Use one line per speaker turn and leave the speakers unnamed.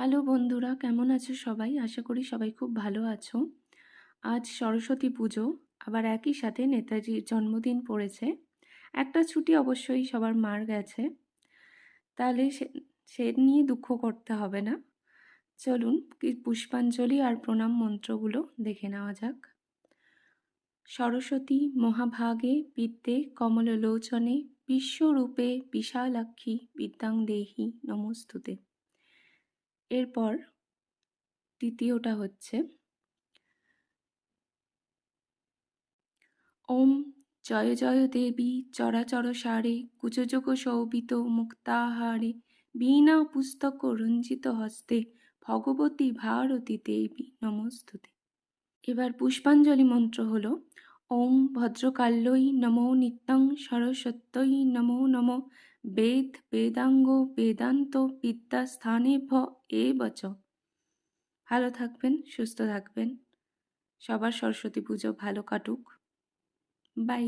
Hello বন্ধুরা, কেমন আছো সবাই? আশা করি সবাই খুব ভালো আছো। আজ সরস্বতী পুজো, আবার একই সাথে নেতাজির জন্মদিন পড়েছে। একটা ছুটি অবশ্যই সবার মার গেছে, তাহলে সে নিয়ে দুঃখ করতে হবে না। চলুন পুষ্পাঞ্জলি আর প্রণাম মন্ত্রগুলো দেখে নেওয়া যাক। সরস্বতী মহাভাগে বিদ্যে কমললোচনে বিশ্বরূপে বিশালাক্ষী বিদ্যাং দেহি নমস্তুতে। এরপর দ্বিতীয়টা হচ্ছে ওম জয় জয় দেবী চরাচর সারে কুচযোগ শোভিত মুক্তাহারে বীণা পুস্তক রঞ্জিত হস্তে ভগবতী ভারতী দেবী নমস্তুতে। এবার পুষ্পাঞ্জলি মন্ত্র হলো ওম ভদ্রকাল্যই নমো নিত্যং সরস্বত্যই নমো নমো বেদ বেদাঙ্গ বেদান্ত বিদ্যাস্থানেভ্য এবচ। ভালো থাকবেন, সুস্থ থাকবেন, সবার সরস্বতী পুজো ভালো কাটুক। বাই।